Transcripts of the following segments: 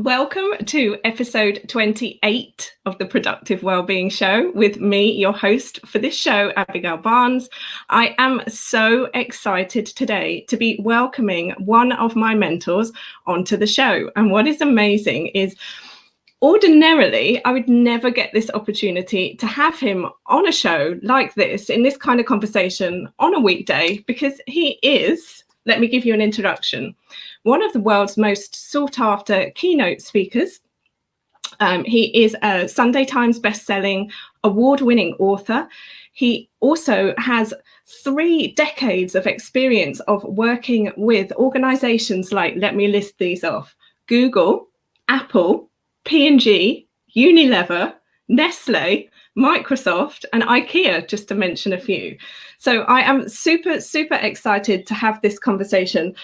welcome to episode 28 of the Productive Wellbeing Show with me, your host for this show, Abigail Barnes. I am so excited today to be welcoming one of my mentors onto the show. And what is amazing is ordinarily, I would never get this opportunity to have him on a show like this, in this kind of conversation on a weekday, because he is, let me give you an introduction, one of the world's most sought after keynote speakers. He is a Sunday Times bestselling, award-winning author. He also has 3 decades of experience of working with organizations like, let me list these off, Google, Apple, P&G, Unilever, Nestlé, Microsoft, and IKEA, just to mention a few. So I am super, super excited to have this conversation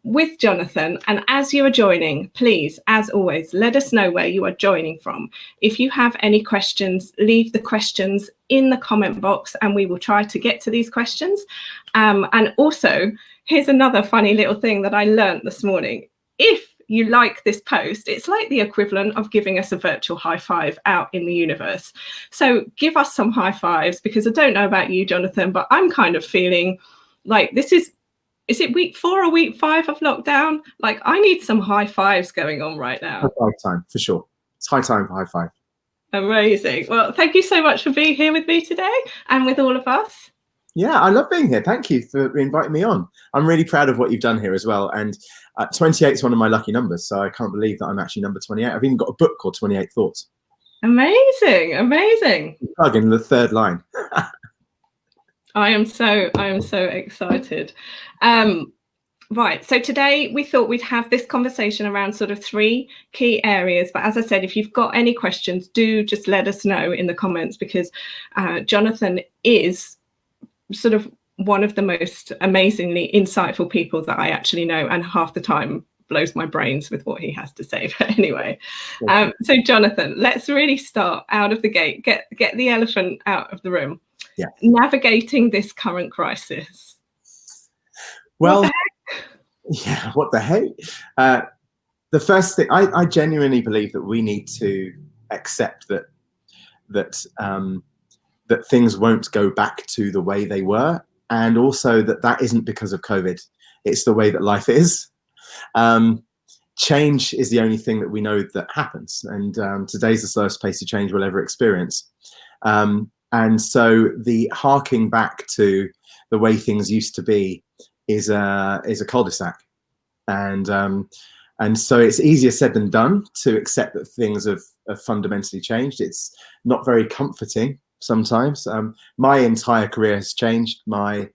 with Jonathan. And as you are joining, please, as always, let us know where you are joining from. If you have any questions, leave the questions in the comment box and we will try to get to these questions. And also, here's another funny little thing that I learned this morning. If you like this post, it's like the equivalent of giving us a virtual high five out in the universe. So give us some high fives, because I don't know about you, Jonathan, but I'm kind of feeling like this is it week 4 or week 5 of lockdown? Like, I need some high fives going on right now. High time, for sure. It's high time for high five. Amazing. Well, thank you so much for being here with me today and with all of us. Yeah, I love being here. Thank you for inviting me on. I'm really proud of what you've done here as well. And 28 is one of my lucky numbers, so I can't believe that I'm actually number 28. I've even got a book called 28 Thoughts. Amazing, amazing. Plug in the 3rd line. I am so excited. Right, so today we thought we'd have this conversation around sort of 3 key areas. But as I said, if you've got any questions, do just let us know in the comments, because Jonathan is sort of one of the most amazingly insightful people that I actually know, and half the time blows my brains with what he has to say. But anyway, so Jonathan, let's really start out of the gate, get the elephant out of the room. Yeah. Navigating this current crisis. Well, yeah, what the heck? The first thing, I genuinely believe that we need to accept that things won't go back to the way they were, and also that isn't because of COVID. It's the way that life is. Change is the only thing that we know that happens, and today's the slowest pace of change we'll ever experience. And so the harking back to the way things used to be is a cul-de-sac, and so it's easier said than done to accept that things have fundamentally changed. It's not very comforting sometimes. My entire career has changed. My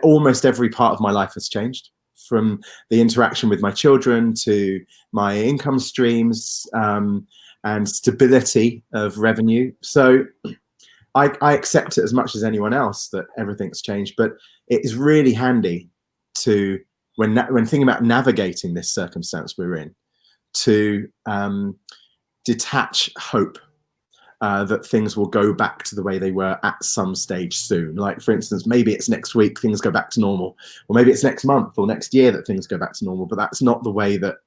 almost every part of my life has changed, from the interaction with my children to my income streams and stability of revenue. So I accept it as much as anyone else that everything's changed, but it is really handy to, when thinking about navigating this circumstance we're in, to detach hope that things will go back to the way they were at some stage soon. Like, for instance, maybe it's next week things go back to normal, or maybe it's next month or next year that things go back to normal. But that's not the way that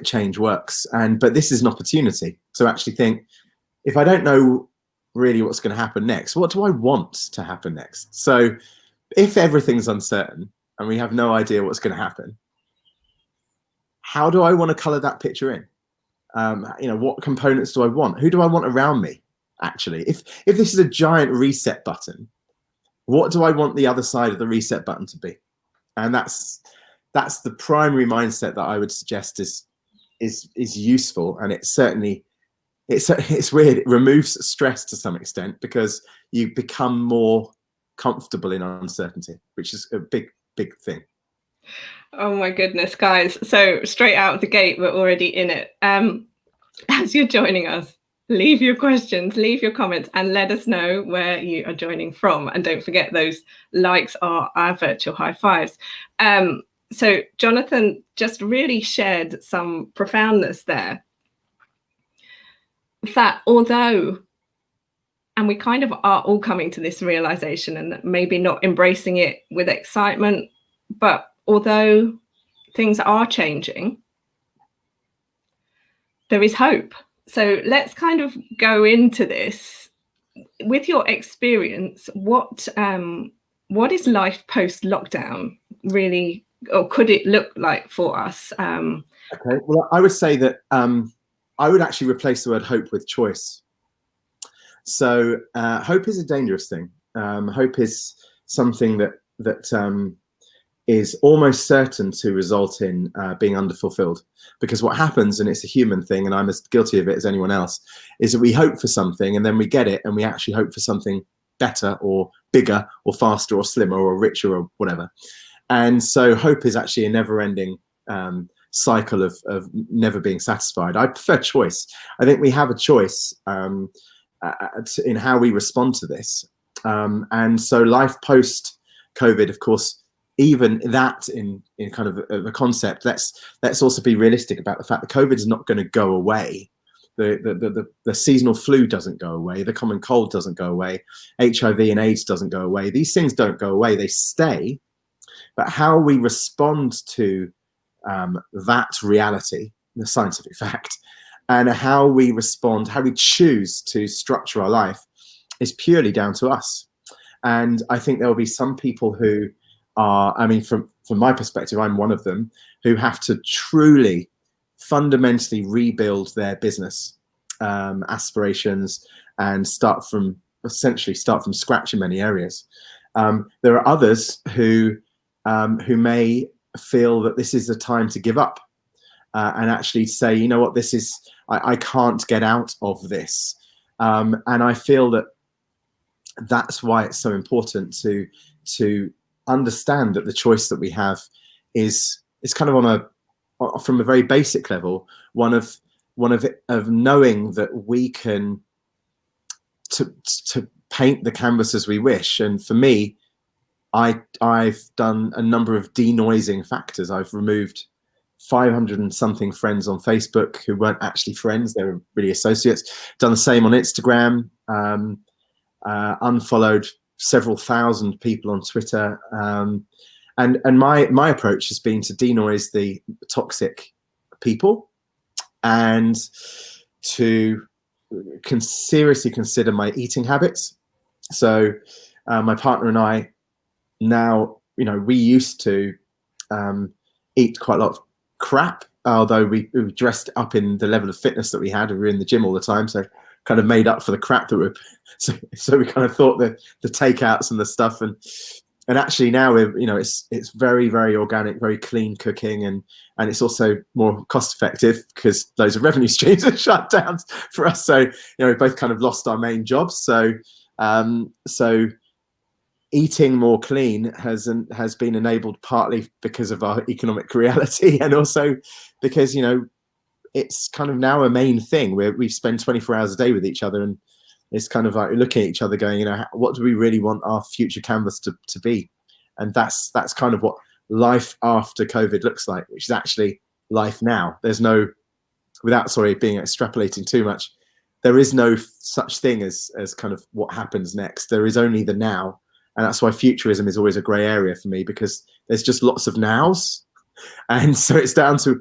change works. But this is an opportunity to actually think, if I don't know really what's going to happen next, what do I want to happen next? So if everything's uncertain and we have no idea what's going to happen, how do I want to color that picture in? What components do I want? Who do I want around me? Actually, if this is a giant reset button, what do I want the other side of the reset button to be? And that's the primary mindset that I would suggest is useful. And it's weird. It removes stress to some extent, because you become more comfortable in uncertainty, which is a big thing. Oh my goodness, guys. So straight out of the gate, we're already in it. As you're joining us, leave your questions, leave your comments, and let us know where you are joining from. And don't forget, those likes are our virtual high fives. So Jonathan just really shared some profoundness there. That although, and we kind of are all coming to this realization, and maybe not embracing it with excitement, but although things are changing, there is hope. So let's kind of go into this. With your experience, what is life post-lockdown really, or could it look like for us? Okay, well, I would say that I would actually replace the word hope with choice. So hope is a dangerous thing. Hope is something that is almost certain to result in being underfulfilled. Because what happens, and it's a human thing, and I'm as guilty of it as anyone else, is that we hope for something and then we get it, and we actually hope for something better or bigger or faster or slimmer or richer or whatever. And so hope is actually a never-ending cycle of never being satisfied. I prefer choice. I think we have a choice in how we respond to this. And so life post-COVID, of course, even that in kind of a concept, let's also be realistic about the fact that COVID is not going to go away. The seasonal flu doesn't go away. The common cold doesn't go away. HIV and AIDS doesn't go away. These things don't go away. They stay. But how we respond to that reality, the scientific fact, and how we respond, how we choose to structure our life is purely down to us. And I think there will be some people who are, I mean, from my perspective, I'm one of them, who have to truly fundamentally rebuild their business aspirations and essentially start from scratch in many areas. There are others who may feel that this is a time to give up and actually say, you know what, I can't get out of this. And I feel that that's why it's so important to understand that the choice that we have is kind of from a very basic level, one of knowing that we can to paint the canvas as we wish. And for me, I've done a number of denoising factors. I've removed 500 and something friends on Facebook who weren't actually friends; they were really associates. Done the same on Instagram. Unfollowed several thousand people on Twitter, and my approach has been to denoise the toxic people and to seriously consider my eating habits. So my partner and I now, we used to eat quite a lot of crap, although we dressed up in the level of fitness that we had. We were in the gym all the time, so kind of made up for the crap that so we kind of thought that the takeouts and the stuff, and actually now it's very, very organic, very clean cooking, and it's also more cost effective because loads of revenue streams are shut down for us. So we both kind of lost our main jobs. So eating more clean has been enabled partly because of our economic reality, and also because it's kind of now a main thing where we spend 24 hours a day with each other, and it's kind of like looking at each other going, what do we really want our future canvas to be? And that's kind of what life after COVID looks like, which is actually life now. There's no, without being extrapolating too much, there is no such thing as kind of what happens next. There is only the now. And that's why futurism is always a grey area for me, because there's just lots of nows. And so it's down to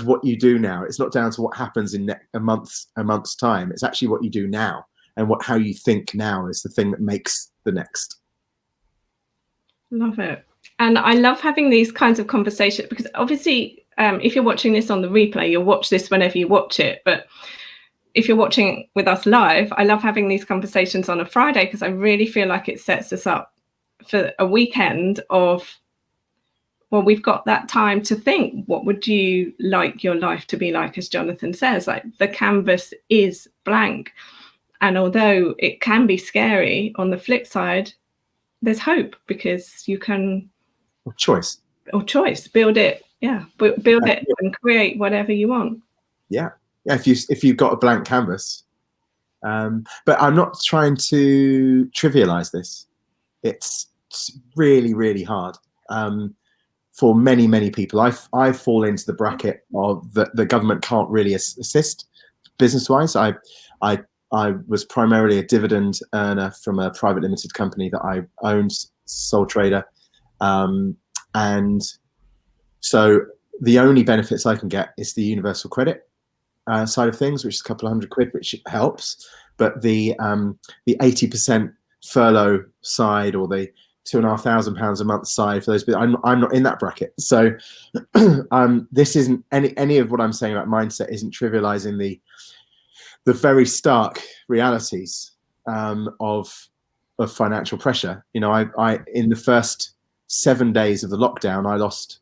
what you do now. It's not down to what happens in a month's time. It's actually what you do now, and how you think now is the thing that makes the next. Love it. And I love having these kinds of conversations, because obviously if you're watching this on the replay, you'll watch this whenever you watch it. But if you're watching with us live, I love having these conversations on a Friday, because I really feel like it sets us up for a weekend of, well, we've got that time to think, what would you like your life to be like? As Jonathan says, like, the canvas is blank. And although it can be scary, on the flip side, there's hope, because you can choice build it. Yeah. Build it and create whatever you want. Yeah. Yeah. If you've got a blank canvas, but I'm not trying to trivialize this. It's really, really hard. For many, many people, I fall into the bracket of the government can't really assist business-wise. I was primarily a dividend earner from a private limited company that I owned, sole trader, and so the only benefits I can get is the universal credit side of things, which is a couple of £100, which helps. But the 80% furlough side, or the £2,500 a month side for those, but I'm not in that bracket. So this isn't any of what I'm saying about mindset isn't trivializing the very stark realities of financial pressure. You know, I in the first 7 days of the lockdown, I lost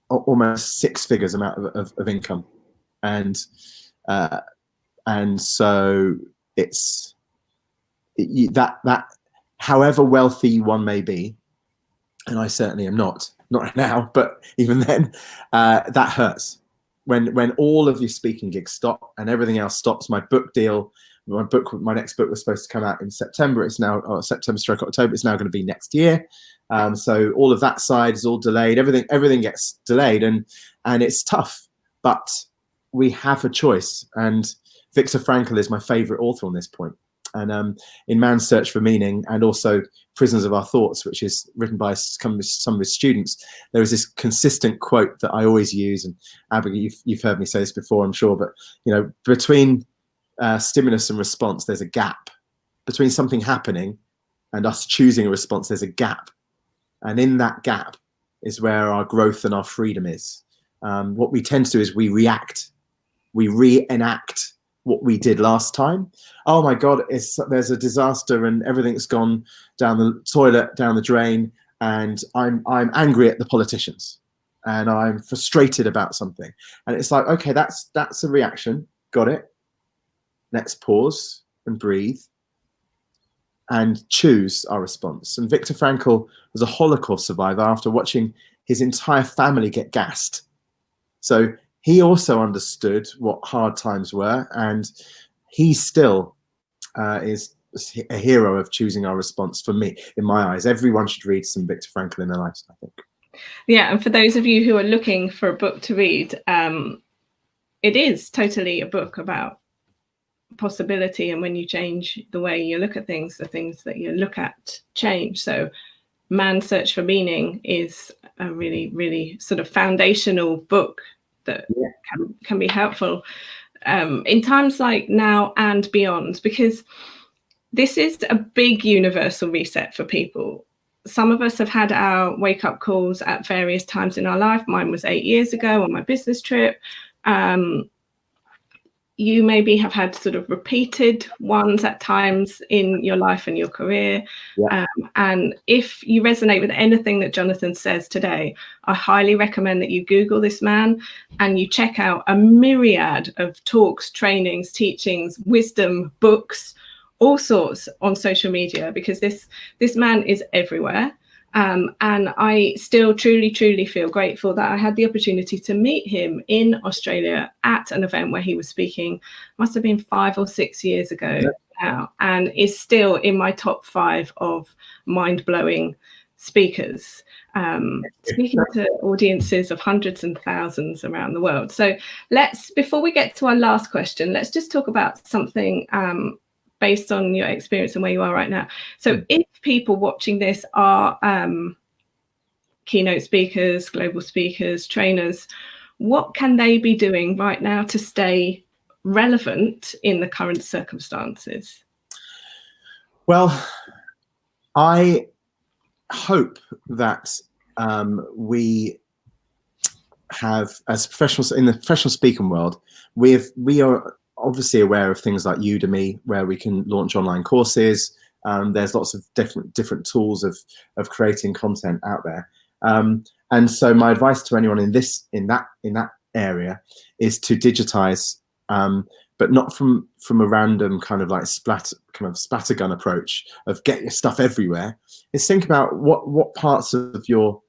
almost six figures amount of income, and so it's that however wealthy one may be, and I certainly am not now, but even then, that hurts when all of your speaking gigs stop and everything else stops. My next book was supposed to come out in September. It's now September/October. It's now going to be next year. So all of that side is all delayed. Everything gets delayed, and it's tough. But we have a choice. And Viktor Frankl is my favorite author on this point. And in Man's Search for Meaning, and also Prisoners of Our Thoughts, which is written by some of his students, there is this consistent quote that I always use. And Abigail, you've heard me say this before, I'm sure, but you know, between stimulus and response, there's a gap. Between something happening and us choosing a response, there's a gap. And in that gap is where our growth and our freedom is. What we tend to do is we react. We reenact what we did last time. Oh my God, there's a disaster and everything's gone down the toilet, down the drain, and I'm angry at the politicians, and I'm frustrated about something. And it's like, okay, that's a reaction. Got it. Let's pause and breathe and choose our response. And Viktor Frankl was a Holocaust survivor after watching his entire family get gassed. So he also understood what hard times were, and he still is a hero of choosing our response. For me, in my eyes, everyone should read some Viktor Frankl in their lives, I think. Yeah, and for those of you who are looking for a book to read, it is totally a book about possibility, and when you change the way you look at things, the things that you look at change. So Man's Search for Meaning is a really, really sort of foundational book that can be helpful in times like now and beyond, because this is a big universal reset for people. Some of us have had our wake-up calls at various times in our life. Mine was 8 years ago on my business trip. You maybe have had sort of repeated ones at times in your life and your career. Yeah. And if you resonate with anything that Jonathan says today, I highly recommend that you Google this man and you check out a myriad of talks, trainings, teachings, wisdom, books, all sorts on social media, because this man is everywhere. And I still truly feel grateful that I had the opportunity to meet him in Australia at an event where he was speaking. Must have been 5 or 6 years ago now, and is still in my top 5 of mind-blowing speakers, speaking to audiences of hundreds and thousands around the world. So before we get to our last question, let's just talk about something based on your experience and where you are right now. So if people watching this are keynote speakers, global speakers, trainers, what can they be doing right now to stay relevant in the current circumstances? Well, I hope that we have, as professionals in the professional speaking world, we are obviously aware of things like Udemy, where we can launch online courses. There's lots of different tools of creating content out there. And so my advice to anyone in that area is to digitize, but not from a random kind of like splattergun approach of get your stuff everywhere. Is think about what parts of your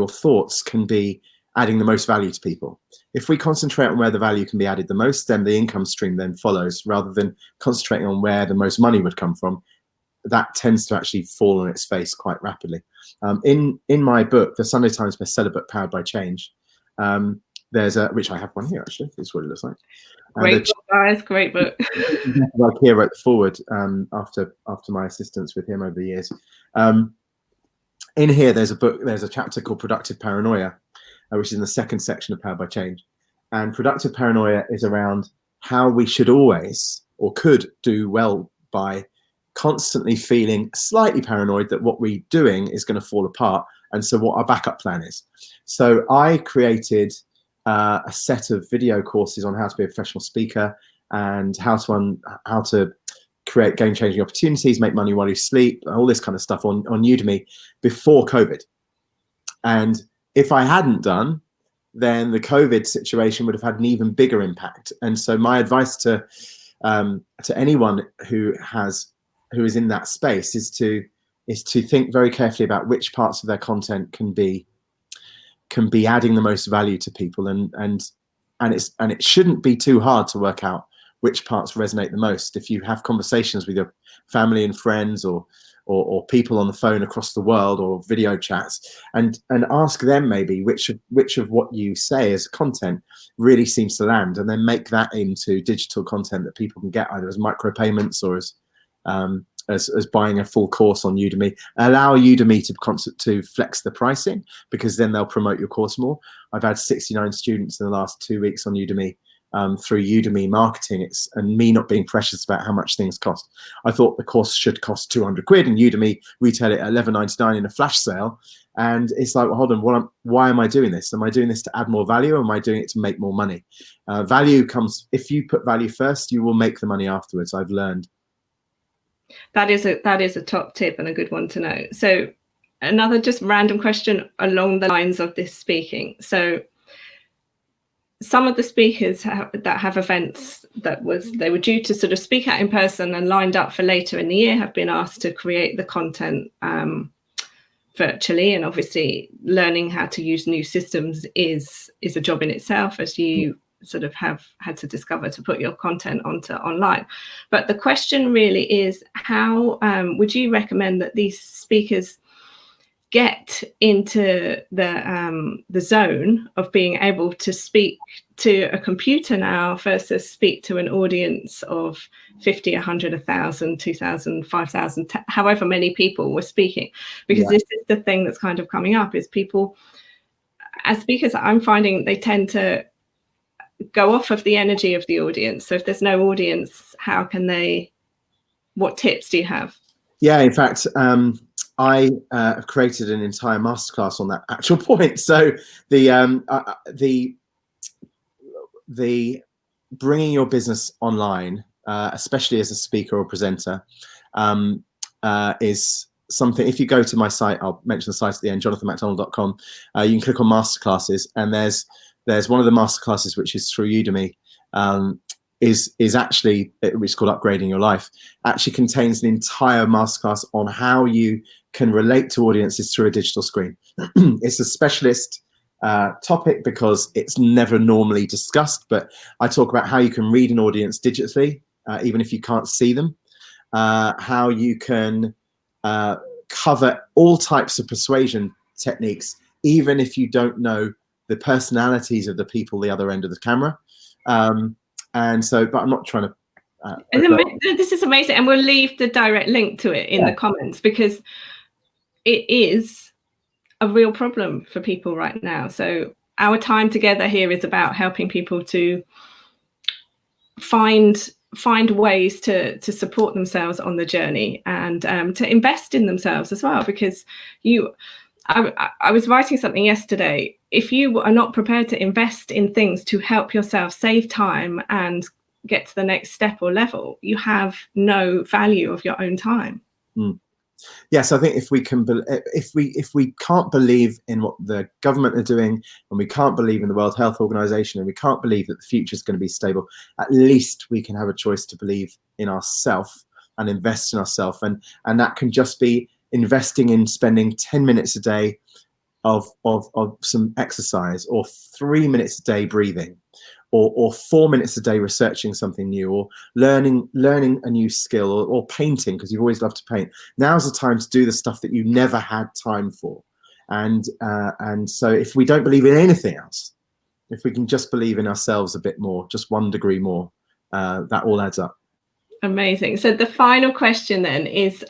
thoughts can be adding the most value to people. If we concentrate on where the value can be added the most, then the income stream then follows, rather than concentrating on where the most money would come from. That tends to actually fall on its face quite rapidly. In my book, the Sunday Times bestseller book, Powered by Change, there's which I have one here actually. This is what it looks like. Great book, guys. Great book. IKEA wrote the forward after my assistance with him over the years. In here, there's a chapter called Productive Paranoia. which is in the second section of Powered by Change. And productive paranoia is around how we should always, or could do well by constantly feeling slightly paranoid that what we're doing is going to fall apart, and so what our backup plan is. So I created a set of video courses on how to be a professional speaker and how to create game-changing opportunities, make money while you sleep, all this kind of stuff on Udemy before COVID. And if I hadn't done, then the COVID situation would have had an even bigger impact. And so my advice to anyone who is in that space is to think very carefully about which parts of their content can be adding the most value to people, and it shouldn't be too hard to work out which parts resonate the most. If you have conversations with your family and friends, or people on the phone across the world, or video chats, and ask them maybe which of what you say as content really seems to land, and then make that into digital content that people can get either as micropayments or as buying a full course on Udemy. Allow Udemy to flex the pricing, because then they'll promote your course more. I've had 69 students in the last 2 weeks on Udemy through Udemy marketing. And me not being precious about how much things cost. I thought the course should cost 200 quid, and Udemy retail it at $11.99 in a flash sale. And it's like, well, hold on, why am I doing this? Am I doing this to add more value, or am I doing it to make more money? Value comes, if you put value first, you will make the money afterwards, I've learned. That is a top tip and a good one to know. So another just random question along the lines of this speaking. So some of the speakers that have events they were due to sort of speak out in person and lined up for later in the year have been asked to create the content virtually. And obviously learning how to use new systems is a job in itself, as you sort of have had to discover to put your content onto online. But the question really is, how would you recommend that these speakers get into the zone of being able to speak to a computer now versus speak to an audience of 50, 100, 1,000, 2,000, 5,000, however many people were speaking? Because this is the thing that's kind of coming up, is people, as speakers, I'm finding they tend to go off of the energy of the audience. So if there's no audience, how can they, what tips do you have? Yeah, in fact, I have created an entire masterclass on that actual point. So the bringing your business online, especially as a speaker or presenter, is something. If you go to my site, I'll mention the site at the end, jonathanmacdonald.com, you can click on masterclasses, and there's one of the masterclasses which is through Udemy, is actually, which is called Upgrading Your Life, actually contains an entire masterclass on how you can relate to audiences through a digital screen. It's a specialist topic because it's never normally discussed, but I talk about how you can read an audience digitally, even if you can't see them, how you can cover all types of persuasion techniques, even if you don't know the personalities of the people the other end of the camera. And so, but I'm not trying to... this is amazing. And we'll leave the direct link to it in the comments, because it is a real problem for people right now. So our time together here is about helping people to find ways to support themselves on the journey, and to invest in themselves as well. Because I was writing something yesterday. If you are not prepared to invest in things to help yourself save time and get to the next step or level, you have no value of your own time. Yes, I think if we can't believe in what the government are doing, and we can't believe in the World Health Organization, and we can't believe that the future is going to be stable, at least we can have a choice to believe in ourselves and invest in ourselves, and that can just be investing in spending 10 minutes a day of some exercise, or 3 minutes a day breathing, or 4 minutes a day researching something new, or learning a new skill, or painting, because you've always loved to paint. Now's the time to do the stuff that you never had time for. And so if we don't believe in anything else, if we can just believe in ourselves a bit more, just 1 degree more, that all adds up. Amazing. So the final question then is,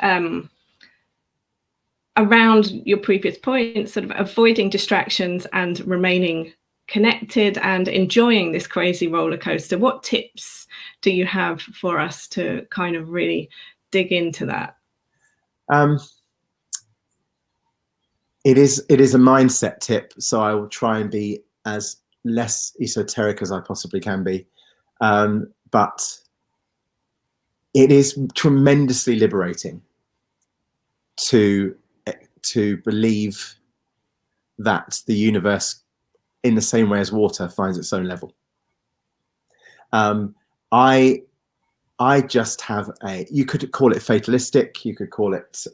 around your previous points, sort of avoiding distractions and remaining connected and enjoying this crazy roller coaster, what tips do you have for us to kind of really dig into that? It is a mindset tip, so I will try and be as less esoteric as I possibly can be, but it is tremendously liberating to believe that the universe, in the same way as water, finds its own level. I just have you could call it fatalistic, you could call it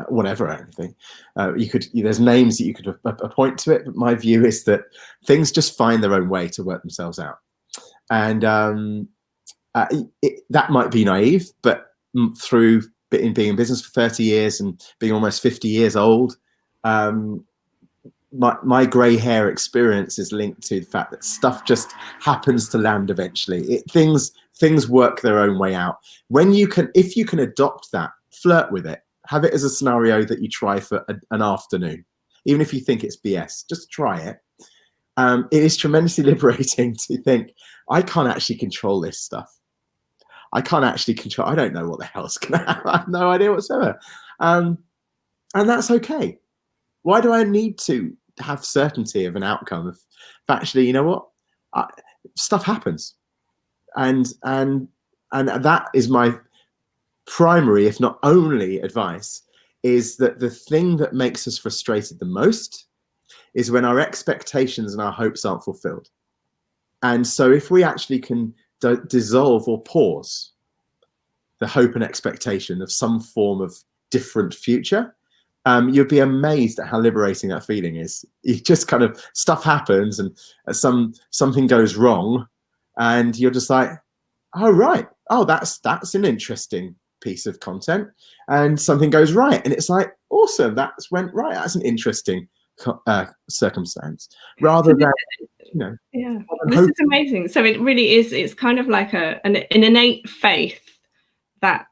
whatever, anything. There's names that you could appoint to it, but my view is that things just find their own way to work themselves out. And that might be naive, but through being in business for 30 years and being almost 50 years old, my grey hair experience is linked to the fact that stuff just happens to land eventually. Things work their own way out. If you can adopt that, flirt with it, have it as a scenario that you try for an afternoon, even if you think it's BS, just try it. It is tremendously liberating to think, I can't actually control this stuff. I can't actually control, I don't know what the hell's going to happen. I have no idea whatsoever. And that's okay. Why do I need to have certainty of an outcome if actually, you know what, stuff happens. And that is my primary, if not only, advice, is that the thing that makes us frustrated the most is when our expectations and our hopes aren't fulfilled. And so if we actually can dissolve or pause the hope and expectation of some form of different future, you'd be amazed at how liberating that feeling is. You just kind of, stuff happens and something goes wrong and you're just like, oh, right. Oh, that's an interesting piece of content, and something goes right. And it's like, awesome, that's went right. That's an interesting circumstance, rather than, you know. Yeah, this is amazing. So it really is, it's kind of like an innate faith that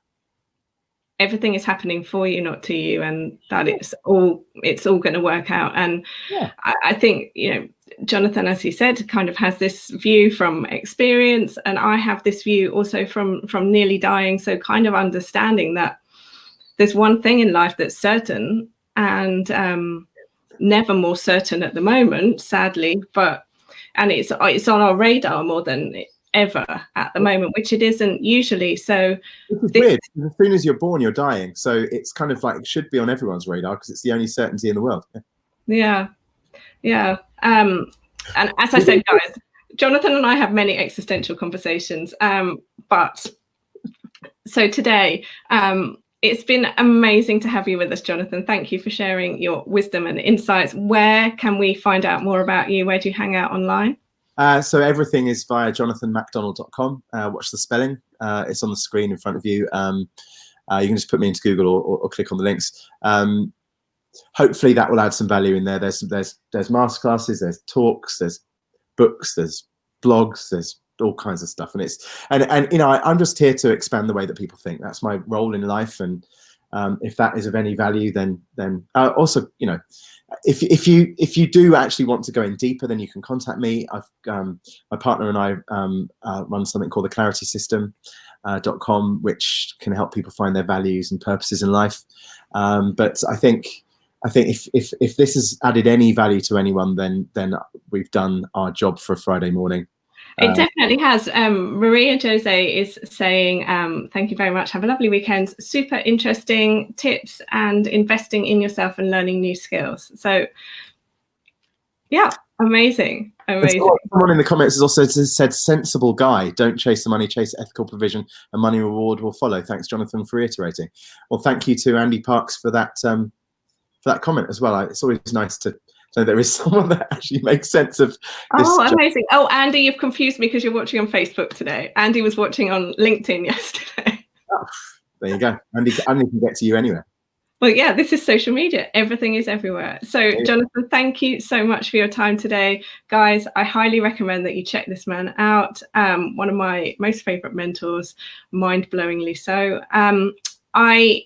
everything is happening for you, not to you, and that it's all going to work out. And yeah. I think, you know, Jonathan, as he said, kind of has this view from experience, and I have this view also from nearly dying. So kind of understanding that there's one thing in life that's certain, and never more certain at the moment, sadly, and it's on our radar more than ever at the moment, which it isn't usually. So it's weird. As soon as you're born, you're dying. So it's kind of like, it should be on everyone's radar because it's the only certainty in the world. Yeah. And as I said, guys, Jonathan and I have many existential conversations. But so today, it's been amazing to have you with us, Jonathan. Thank you for sharing your wisdom and insights. Where can we find out more about you? Where do you hang out online? So everything is via jonathanmacdonald.com. Watch the spelling. It's on the screen in front of you. You can just put me into Google or click on the links. Hopefully that will add some value in there. There's masterclasses, there's talks, there's books, there's blogs, there's all kinds of stuff. And you know, I'm just here to expand the way that people think. That's my role in life. And if that is of any value, then also, you know, if you do actually want to go in deeper, then you can contact me. My partner and I run something called the Clarity System.com, which can help people find their values and purposes in life. But I think if this has added any value to anyone, then we've done our job for a Friday morning. It definitely has. Maria Jose is saying, thank you very much. Have a lovely weekend. Super interesting tips and investing in yourself and learning new skills. So, yeah, amazing. Someone in the comments has also said, sensible guy. Don't chase the money, chase ethical provision, and money reward will follow. Thanks, Jonathan, for reiterating. Well, thank you to Andy Parks for that comment as well. It's always nice to know there is someone that actually makes sense of this. Oh, amazing. Oh, Andy, you've confused me because you're watching on Facebook today. Andy was watching on LinkedIn yesterday. Oh, there you go. Andy can get to you anywhere. Well, yeah, this is social media. Everything is everywhere. So, yeah. Jonathan, thank you so much for your time today. Guys, I highly recommend that you check this man out. One of my most favorite mentors, mind-blowingly so. I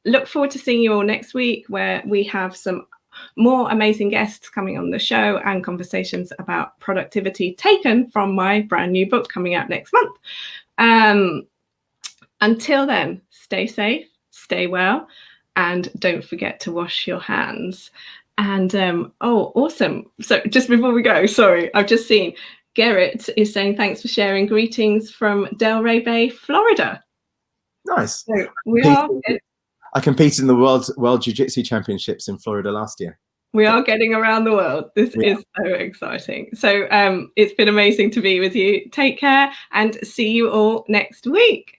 look forward to seeing you all next week, where we have some more amazing guests coming on the show and conversations about productivity taken from my brand new book coming out next month. Until then, stay safe, stay well, and don't forget to wash your hands. And oh, awesome. So just before we go, sorry, I've just seen Gerrit is saying thanks for sharing greetings from Delray Bay, Florida. Nice. So we are. I competed in the World Jiu-Jitsu Championships in Florida last year. We are getting around the world. This is so exciting. So it's been amazing to be with you. Take care and see you all next week.